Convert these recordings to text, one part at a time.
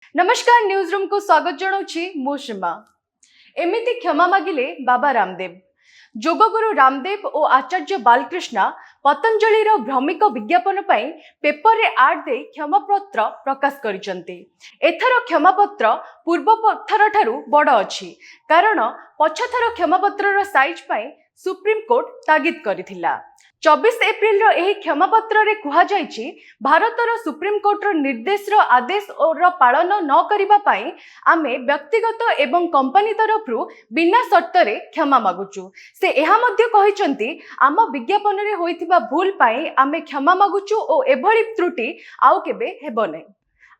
नमस्कार news room को स्वागत जनाऊँ मु सीमा। एमिति क्षमा मागिले बाबा रामदेव। जोगगुरु रामदेव और आचार्य बालकृष्ण पतंजलि भ्रमिक विज्ञापन पेपर रे आड दे क्षमापत्र प्रकाश करिसंती। एथर क्षमापत्र पूर्व थर ठारू बड़ अछि कारण पछथर क्षमापत्र साइज सुप्रीम कोर्ट तागिद करथिला। 24 एप्रिल एही क्षमापत्र रे कुहा जायछि भारतर सुप्रीम कोर्ट निर्देश आदेश और पालन न करिबा पई आमे व्यक्तिगत एवं कंपनी तरफरु बिना शर्त रे क्षमा मागुचु। से एहा मध्य कहिसंती आम विज्ञापन रे होइथिबा भूल पई आमे क्षमा मागुचु ओ एभली त्रुटि आउ केबे हेबो नै।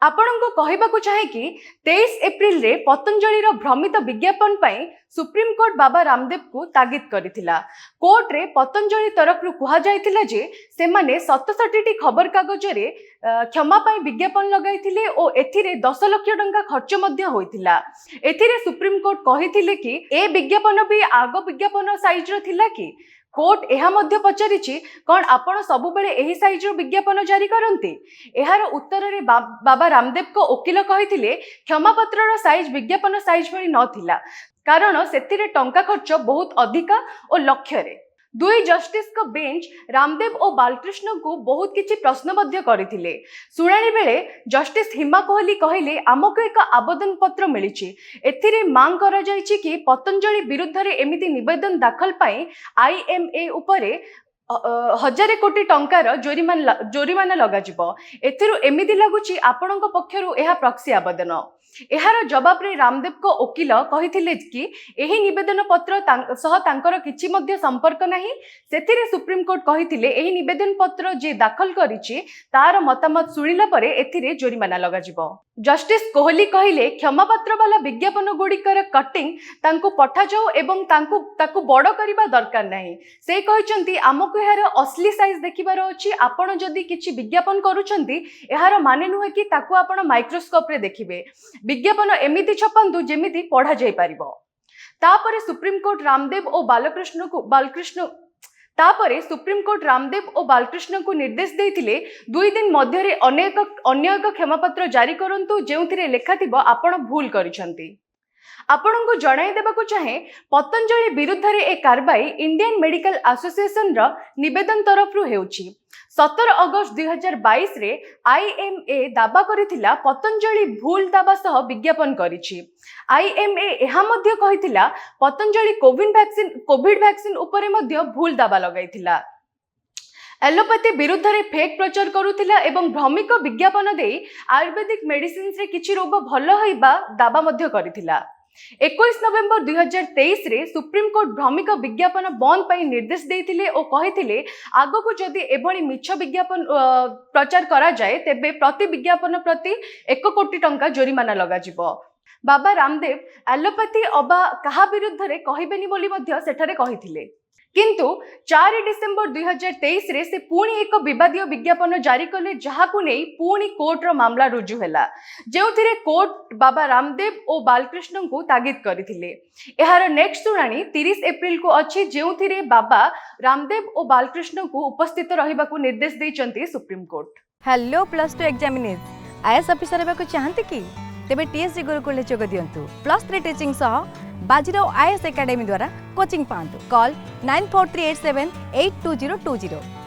आपनको कहबाकू चाहे कि 23 एप्रिल रे पतंजलि भ्रमित विज्ञापन पई सुप्रीम कोर्ट बाबा रामदेव को तागिद करिथिला। कोर्ट रे पतंजलि तरफरु कुहा जायतिला जे सेमाने 67टी खबर कागज रे क्षमा पई विज्ञापन लगाइथिले ओ एथिरे 10 लाख टंका खर्च मध्य होइथिला। एथिरे सुप्रीम कोर्ट कहिथिले कि ए विज्ञापन भी आग विज्ञापन साइज रो थिला कि कोर्ट एहा मध्य पचारिछि कौन आपण सबु बेले एही साइज रो विज्ञापन जारी करंती। एहार उत्तर रे बाबा रामदेव को वकील कहिथिले क्षमापत्र रो साइज विज्ञापन साइज भली नथिला कारण सेथिरे टंका खर्च बहुत अधिका और लक्ष्य रे। दुई जस्टिस को बेंच रामदेव और बालकृष्ण को बहुत किछि प्रश्न मध्य करिथिले। सुनानी बेले जस्टिस हिमा कोहली कहिले आमको एक आवेदन पत्र मिलिछि। एथिरे मांग करा जायछि कि पतंजलि विरुद्ध रे एमिति निवेदन दाखल पई आईएमए उपरे 1000 कोटी टंकार जोरिमाना लगा जिवो। एथिरु एमिति लागुछि आपणक पक्षरु एहा प्रॉक्सी आवेदन। एहार जवाब रे रामदेव को वकील कहिथिले कि एही निवेदन पत्र सह तांकर किछि मध्य संपर्क नाही। सेथिरे सुप्रीम कोर्ट कहिथिले एही निवेदन पत्र जे दाखल करिछि तार मतामत सुनिला परे एथिरे जोरिमाना लगा जिवो। जस्टिस कोहली कहिले क्षमापत्र वाला विज्ञापन गुड़िकर कटिंग तांको पठा जाओ एवं ताकू बड़ करिबा दरकार नाही। से कहिसंती आमको एहार असली साइज देखिबार अछि। आपण जदी किछि विज्ञापन करूछंती एहार माने नुहे कि ताकू आपण माइक्रोस्कोप रे देखिबे। विज्ञापन एमिति छपंतु जेमिति पढ़ा जाय पारिबो। तापरे सुप्रीम कोर्ट रामदेव और बालकृष्ण को निर्देश देथिले 2 दिन मध्य रे अन्य एक क्षमापत्र जारी करंतु जेउथिरे लेखा थिबो आपण भूल करिसंती। आपनको जणाई देबाकू चाहे पतंजलि विरुद्ध रे ए कार्रवाई इंडियन मेडिकल एसोसिएशन रा निवेदन तरफरु हेउछि। 17 अगस्त 2022 रे आईएमए दावा करिथिला पतंजलि भूल दावा सह विज्ञापन करिछि। आईएमए एहा मध्य कहिथिला पतंजलि कोविड वैक्सीन उपरे मध्य भूल दावा लगाइथिला। एलोपैथी विरुद्ध रे फेक प्रचार करुथिला एवं भ्रमिक विज्ञापन देई आयुर्वेदिक मेडिसिन रे किछि रोग भलो होइबा दावा मध्य करिथिला। 21 नवेम्बर 2023 रे सुप्रीम कोर्ट भ्रमिक विज्ञापन बंद पई निर्देश देथिले ओ कहिथिले आगो जदि एभली मिछ विज्ञापन प्रचार करा जाए तेबे प्रति विज्ञापन प्रति 1 कोटी टंका जोरिमाना लगा जिवो। बाबा रामदेव एलोपैथी अबा कहा विरुद्ध रे कहिबेनी बोली मध्य सेठारे कहिथिले किंतु 4 डिसेंबर 2023 रे से पुणी एक विवादीय विज्ञापन जारी कले जहाकु नै पुणी कोर्ट रो मामला रुजु हैला जेउथिरे कोर्ट बाबा रामदेव और बालकृष्ण को तागिद करथिले। एहार नेक्स्ट सुनानी 30 एप्रिल को अछि जेउथिरे बाबा रामदेव और बालकृष्ण को उपस्थित रहिबाकू निर्देश दैचंती supreme court. Hello +2 examinees IAS officer हेबाकू चाहंती कि तेबे टीएससी गुरुकुल जोग दियंतु। +3 टीचिंग सह बाजीराव आईएएस एकेडमी द्वारा कोचिंग पांतु। कॉल 9438782020।